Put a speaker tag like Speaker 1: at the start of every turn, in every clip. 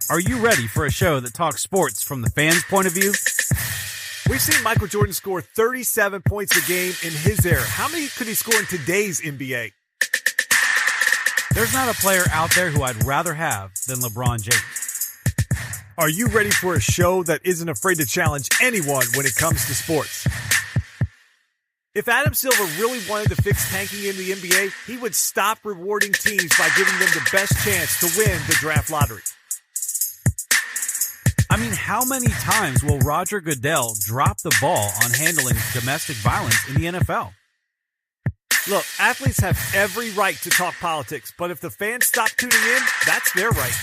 Speaker 1: Are you ready for a show that talks sports from the fans' point of view?
Speaker 2: We've seen Michael Jordan score 37 points a game in his era. How many could he score in today's NBA?
Speaker 1: There's not a player out there who I'd rather have than LeBron James.
Speaker 2: Are you ready for a show that isn't afraid to challenge anyone when it comes to sports? If Adam Silver really wanted to fix tanking in the NBA, he would stop rewarding teams by giving them the best chance to win the draft lottery.
Speaker 1: I mean, how many times will Roger Goodell drop the ball on handling domestic violence in the NFL?
Speaker 2: Look, athletes have every right to talk politics, but if the fans stop tuning in, that's their right.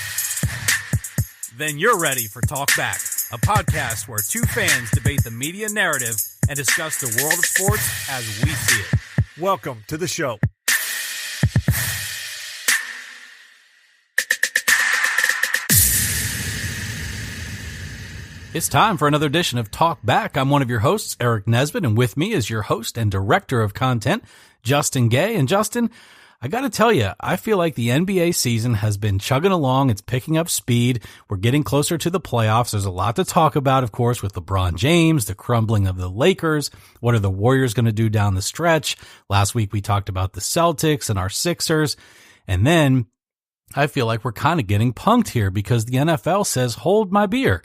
Speaker 1: Then you're ready for Talk Back, a podcast where two fans debate the media narrative and discuss the world of sports as we see it.
Speaker 2: Welcome to the show.
Speaker 1: It's time for another edition of Talk Back. I'm one of your hosts, Eric Nesbit, and with me is your host and director of content, Justin Gay. And Justin, I got to tell you, I feel like the NBA season has been chugging along. It's picking up speed. We're getting closer to the playoffs. There's a lot to talk about, of course, with LeBron James, the crumbling of the Lakers. What are the Warriors going to do down the stretch? Last week, we talked about the Celtics and our Sixers. And then I feel like we're kind of getting punked here because the NFL says, hold my beer.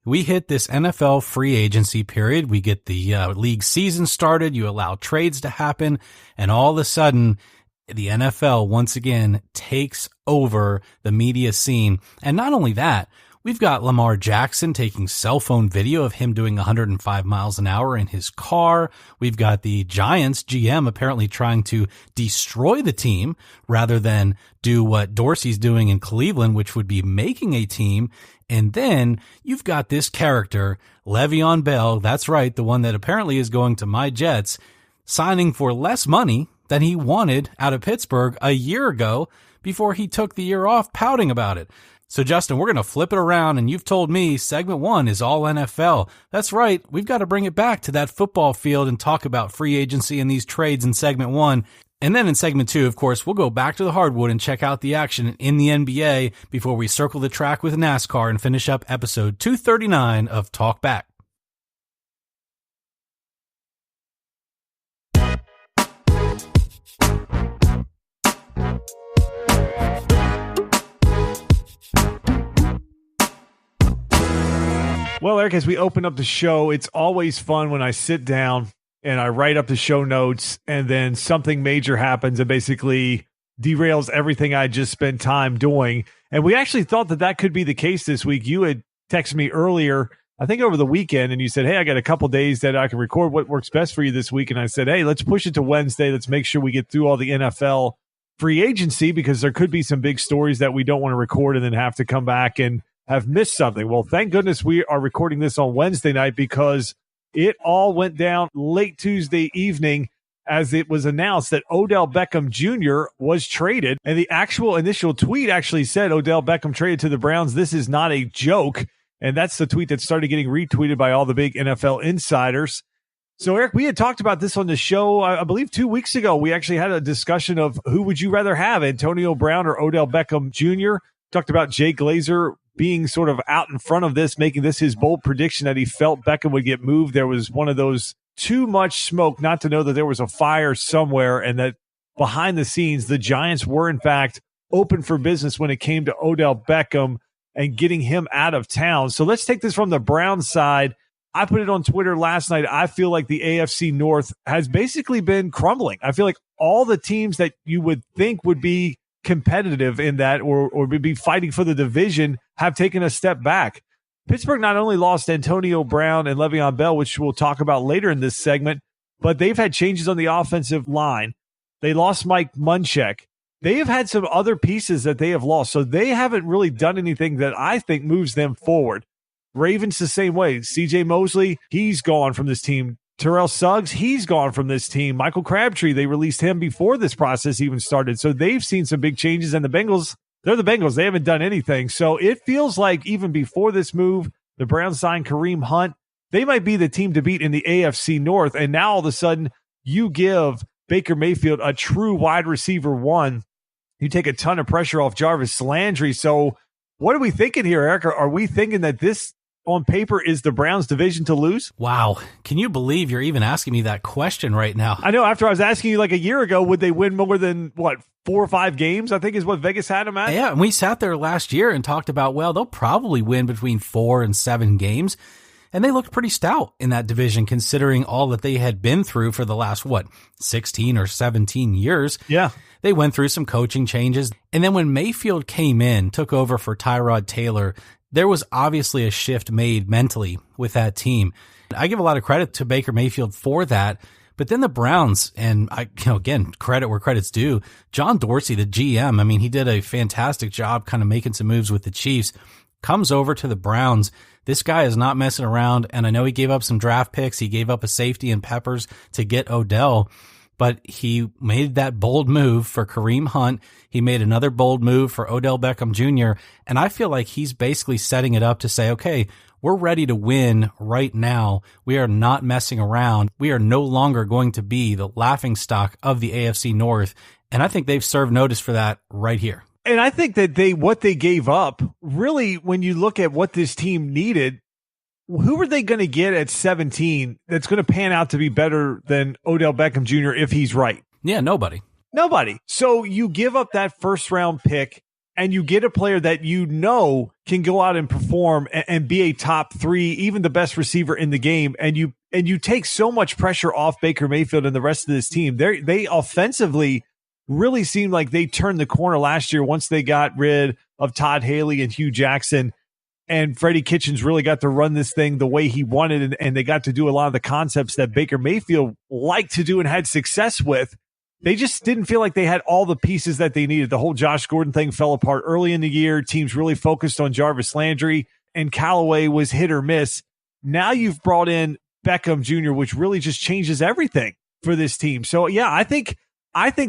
Speaker 1: We hit this NFL free agency period. We get the league season started. You allow trades to happen. And all of a sudden, the NFL once again takes over the media scene. And not only that, we've got Lamar Jackson taking cell phone video of him doing 105 miles an hour in his car. We've got the Giants GM apparently trying to destroy the team rather than do what Dorsey's doing in Cleveland, which would be making a team. And then you've got this character, Le'Veon Bell, that's right, the one that apparently is going to my Jets, signing for less money than he wanted out of Pittsburgh a year ago before he took the year off pouting about it. So, Justin, we're going to flip it around, and you've told me segment one is all NFL. That's right. We've got to bring it back to that football field and talk about free agency and these trades in segment one. And then in segment two, of course, we'll go back to the hardwood and check out the action in the NBA before we circle the track with NASCAR and finish up episode 239 of Talk Back.
Speaker 2: Well, Eric, as we open up the show, it's always fun when I sit down and I write up the show notes and then something major happens and basically derails everything I just spent time doing. And we actually thought that that could be the case this week. You had texted me earlier, I think over the weekend, and you said, hey, I got a couple days that I can record what works best for you this week. And I said, hey, let's push it to Wednesday. Let's make sure we get through all the NFL free agency because there could be some big stories that we don't want to record and then have to come back and have missed something. Well, thank goodness we are recording this on Wednesday night because it all went down late Tuesday evening as it was announced that Odell Beckham Jr. was traded. And the actual initial tweet actually said Odell Beckham traded to the Browns. This is not a joke. And that's the tweet that started getting retweeted by all the big NFL insiders. So, Eric, we had talked about this on the show, I believe 2 weeks ago. We actually had a discussion of who would you rather have, Antonio Brown or Odell Beckham Jr.? Talked about Jay Glazer being sort of out in front of this, making this his bold prediction that he felt Beckham would get moved. There was one of those too much smoke not to know that there was a fire somewhere and that behind the scenes, the Giants were, in fact, open for business when it came to Odell Beckham and getting him out of town. So let's take this from the Browns side. I put it on Twitter last night. I feel like the AFC North has basically been crumbling. I feel like all the teams that you would think would be competitive in that or would be fighting for the division have taken a step back. Pittsburgh not only lost Antonio Brown and Le'Veon Bell, which we'll talk about later in this segment, but they've had changes on the offensive line. They lost Mike Munchak. They have had some other pieces that they have lost, so they haven't really done anything that I think moves them forward. Ravens the same way. CJ Mosley, he's gone from this team. Terrell Suggs, he's gone from this team. Michael Crabtree, they released him before this process even started. So they've seen some big changes, and the Bengals, they're the Bengals. They haven't done anything. So it feels like even before this move, the Browns signed Kareem Hunt. they might be the team to beat in the AFC North. And now all of a sudden you give Baker Mayfield a true wide receiver one. You take a ton of pressure off Jarvis Landry. So what are we thinking here, Eric? Are we thinking that this on paper is the Browns division to lose?
Speaker 1: Wow. Can you believe you're even asking me that question right now?
Speaker 2: I know, after I was asking you like a year ago, would they win more than 4 or 5 games? I think is what Vegas had them at.
Speaker 1: Yeah. And we sat there last year and talked about, well, they'll probably win between 4 and 7 games. And they looked pretty stout in that division, considering all that they had been through for the last, 16 or 17 years.
Speaker 2: Yeah.
Speaker 1: They went through some coaching changes. And then when Mayfield came in, took over for Tyrod Taylor, there was obviously a shift made mentally with that team. I give a lot of credit to Baker Mayfield for that. But then the Browns, and again, credit where credit's due, John Dorsey, the GM, I mean, he did a fantastic job kind of making some moves with the Chiefs, comes over to the Browns. This guy is not messing around, and I know he gave up some draft picks. He gave up a safety and Peppers to get Odell, but he made that bold move for Kareem Hunt. He made another bold move for Odell Beckham Jr., and I feel like he's basically setting it up to say, okay, we're ready to win right now. We are not messing around. We are no longer going to be the laughingstock of the AFC North, and I think they've served notice for that right here.
Speaker 2: And I think that what they gave up, really, when you look at what this team needed, who are they going to get at 17 that's going to pan out to be better than Odell Beckham Jr. if he's right?
Speaker 1: Yeah, nobody.
Speaker 2: So you give up that first round pick and you get a player that can go out and perform and be a top 3, even the best receiver in the game. And you take so much pressure off Baker Mayfield and the rest of this team. They offensively really seemed like they turned the corner last year once they got rid of Todd Haley and Hugh Jackson, and Freddie Kitchens really got to run this thing the way he wanted, and they got to do a lot of the concepts that Baker Mayfield liked to do and had success with. They just didn't feel like they had all the pieces that they needed. The whole Josh Gordon thing fell apart early in the year. Teams really focused on Jarvis Landry, and Callaway was hit or miss. Now you've brought in Beckham Jr., which really just changes everything for this team. So, yeah, I think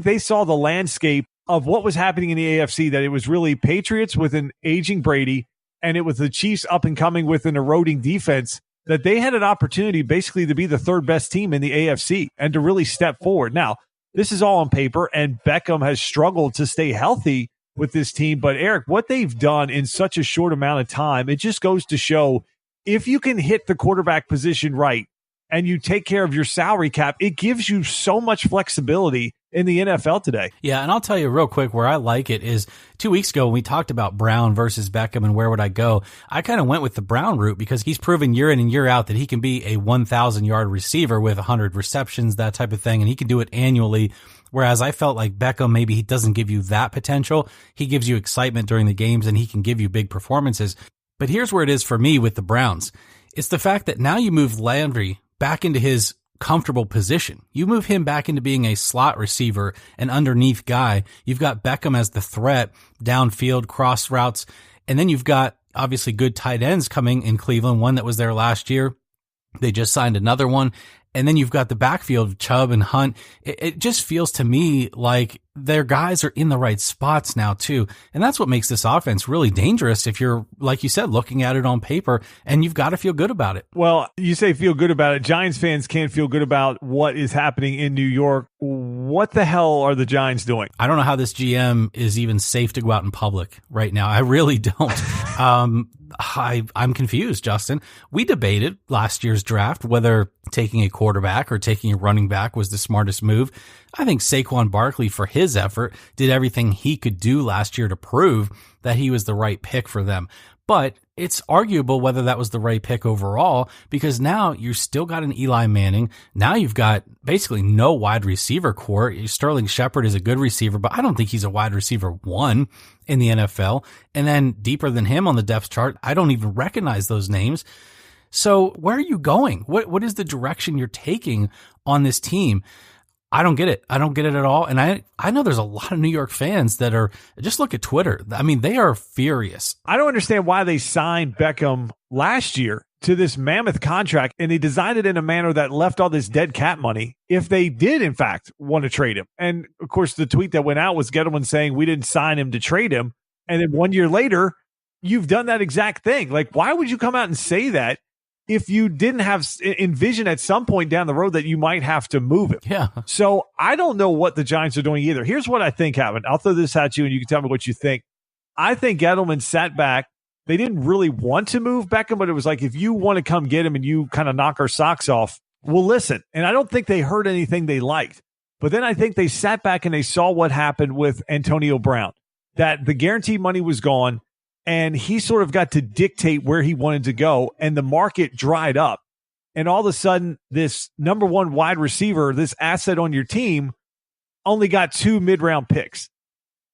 Speaker 2: they saw the landscape of what was happening in the AFC, that it was really Patriots with an aging Brady, and it was the Chiefs up and coming with an eroding defense, that they had an opportunity basically to be the third best team in the AFC and to really step forward. Now, this is all on paper, and Beckham has struggled to stay healthy with this team. But, Eric, what they've done in such a short amount of time, it just goes to show if you can hit the quarterback position right and you take care of your salary cap, it gives you so much flexibility in the NFL today.
Speaker 1: Yeah, and I'll tell you real quick where I like it is 2 weeks ago when we talked about Brown versus Beckham and where would I go, I kind of went with the Brown route because he's proven year in and year out that he can be a 1,000-yard receiver with 100 receptions, that type of thing, and he can do it annually. Whereas I felt like Beckham, maybe he doesn't give you that potential. He gives you excitement during the games and he can give you big performances. But here's where it is for me with the Browns. It's the fact that now you move Landry back into his comfortable position. You move him back into being a slot receiver, an underneath guy. You've got Beckham as the threat, downfield, cross routes. And then you've got obviously good tight ends coming in Cleveland, one that was there last year. They just signed another one. And then you've got the backfield, Chubb and Hunt. It just feels to me like their guys are in the right spots now too. And that's what makes this offense really dangerous if you're, like you said, looking at it on paper, and you've got to feel good about it.
Speaker 2: Well, you say feel good about it. Giants fans can't feel good about what is happening in New York. What the hell are the Giants doing?
Speaker 1: I don't know how this GM is even safe to go out in public right now. I really don't. I'm confused, Justin. We debated last year's draft whether taking a quarterback or taking a running back was the smartest move. I think Saquon Barkley, for his effort, did everything he could do last year to prove that he was the right pick for them. But it's arguable whether that was the right pick overall, because now you've still got an Eli Manning. Now you've got basically no wide receiver core. Sterling Shepard is a good receiver, but I don't think he's a wide receiver 1 in the NFL. And then deeper than him on the depth chart, I don't even recognize those names. So where are you going? What is the direction you're taking on this team? I don't get it. I don't get it at all. And I know there's a lot of New York fans that are, just look at Twitter. I mean, they are furious.
Speaker 2: I don't understand why they signed Beckham last year to this mammoth contract, and they designed it in a manner that left all this dead cap money if they did, in fact, want to trade him. And, of course, the tweet that went out was Gettleman saying we didn't sign him to trade him. And then 1 year later, you've done that exact thing. Like, why would you come out and say that if you didn't have envision at some point down the road that you might have to move him.
Speaker 1: Yeah.
Speaker 2: So I don't know what the Giants are doing either. Here's what I think happened. I'll throw this at you and you can tell me what you think. I think Gettleman sat back. They didn't really want to move Beckham, but it was like, if you want to come get him and you kind of knock our socks off, we'll listen. And I don't think they heard anything they liked. But then I think they sat back and they saw what happened with Antonio Brown, that the guaranteed money was gone and he sort of got to dictate where he wanted to go and the market dried up. And all of a sudden, this number one wide receiver, this asset on your team, only got 2 mid-round picks.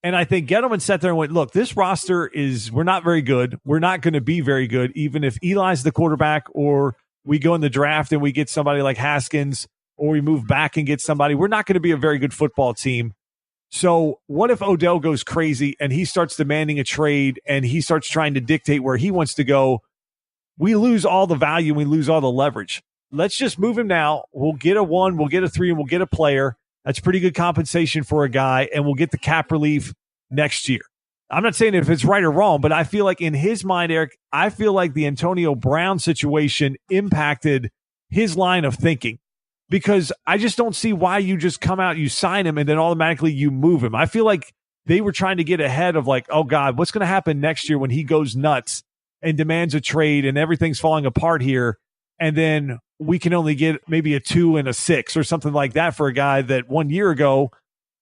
Speaker 2: And I think Gettleman sat there and went, look, this roster we're not very good. We're not going to be very good, even if Eli's the quarterback or we go in the draft and we get somebody like Haskins or we move back and get somebody. We're not going to be a very good football team. So what if Odell goes crazy and he starts demanding a trade and he starts trying to dictate where he wants to go? We lose all the value. We lose all the leverage. Let's just move him now. We'll get a 1, we'll get a 3, and we'll get a player. That's pretty good compensation for a guy, and we'll get the cap relief next year. I'm not saying if it's right or wrong, but I feel like in his mind, Eric, I feel like the Antonio Brown situation impacted his line of thinking because I just don't see why you just come out, you sign him, and then automatically you move him. I feel like they were trying to get ahead of like, oh, God, what's going to happen next year when he goes nuts and demands a trade and everything's falling apart here, and then we can only get maybe a 2 and a 6 or something like that for a guy that 1 year ago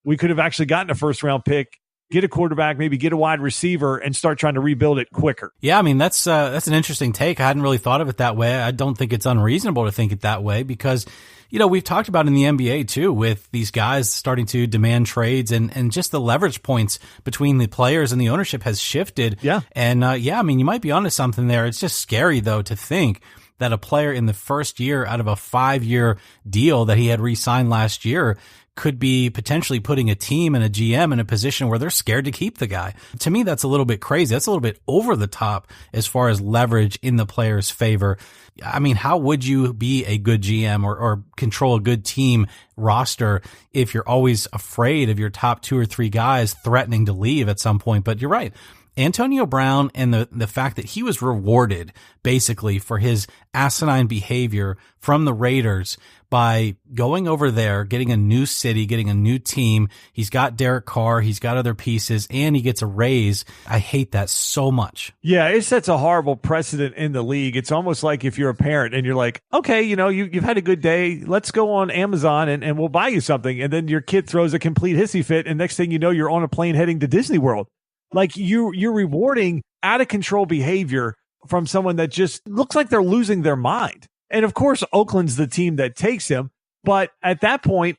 Speaker 2: we could have actually gotten a first-round pick, get a quarterback, maybe get a wide receiver, and start trying to rebuild it quicker.
Speaker 1: Yeah, I mean, that's an interesting take. I hadn't really thought of it that way. I don't think it's unreasonable to think it that way because, you know, we've talked about in the NBA too with these guys starting to demand trades and just the leverage points between the players and the ownership has shifted.
Speaker 2: Yeah.
Speaker 1: And I mean, you might be onto something there. It's just scary, though, to think that a player in the first year out of a 5-year deal that he had re-signed last year could be potentially putting a team and a GM in a position where they're scared to keep the guy. To me, that's a little bit crazy. That's a little bit over the top as far as leverage in the player's favor. I mean, how would you be a good GM or control a good team roster if you're always afraid of your top 2 or 3 guys threatening to leave at some point? But you're right. Antonio Brown and the fact that he was rewarded basically for his asinine behavior from the Raiders by going over there, getting a new city, getting a new team. He's got Derek Carr, he's got other pieces, and he gets a raise. I hate that so much.
Speaker 2: Yeah, it sets a horrible precedent in the league. It's almost like if you're a parent and you're like, okay, you know, you've had a good day. Let's go on Amazon and we'll buy you something. And then your kid throws a complete hissy fit. And next thing you know, you're on a plane heading to Disney World. Like you're rewarding out of control behavior from someone that just looks like they're losing their mind. And of course, Oakland's the team that takes him. But at that point,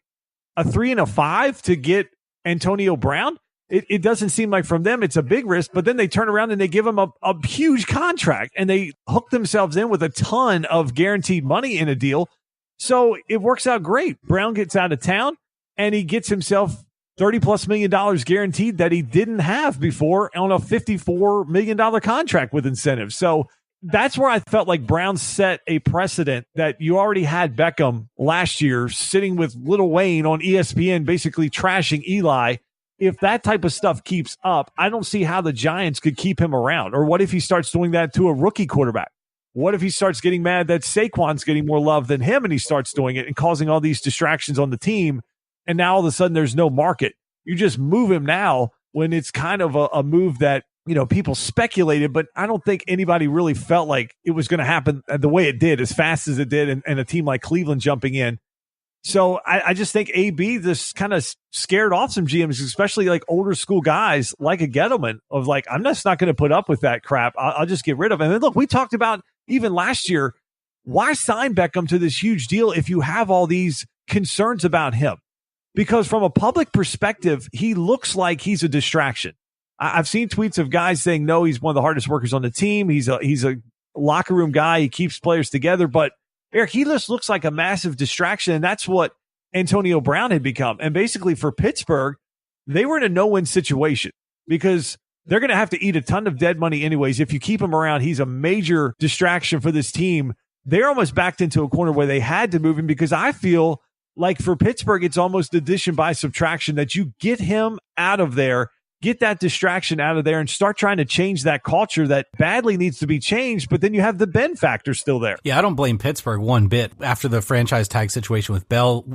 Speaker 2: a 3 and a 5 to get Antonio Brown, it doesn't seem like from them it's a big risk. But then they turn around and they give him a huge contract and they hook themselves in with a ton of guaranteed money in a deal. So it works out great. Brown gets out of town and he gets himself $30+ million guaranteed that he didn't have before on a $54 million contract with incentives. So that's where I felt like Brown set a precedent that you already had Beckham last year sitting with Lil Wayne on ESPN, basically trashing Eli. If that type of stuff keeps up, I don't see how the Giants could keep him around. Or what if he starts doing that to a rookie quarterback? What if he starts getting mad that Saquon's getting more love than him and he starts doing it and causing all these distractions on the team? And now all of a sudden there's no market. You just move him now when it's kind of a move that, you know, people speculated, but I don't think anybody really felt like it was going to happen the way it did, as fast as it did, and a team like Cleveland jumping in. So I just think AB just kind of scared off some GMs, especially like older school guys like a Gettleman of like, I'm just not going to put up with that crap. I'll just get rid of it. And then look, we talked about even last year, why sign Beckham to this huge deal if you have all these concerns about him? Because from a public perspective, he looks like he's a distraction. I've seen tweets of guys saying, no, he's one of the hardest workers on the team. He's a locker room guy. He keeps players together. But Eric, he just looks like a massive distraction. And that's what Antonio Brown had become. And basically for Pittsburgh, they were in a no-win situation because they're going to have to eat a ton of dead money anyways. If you keep him around, he's a major distraction for this team. They're almost backed into a corner where they had to move him because I feel like for Pittsburgh, it's almost addition by subtraction that you get him out of there get that distraction out of there and start trying to change that culture that badly needs to be changed. But then you have the Ben factor still there.
Speaker 1: Yeah, I don't blame Pittsburgh one bit. After the franchise tag situation with Bell,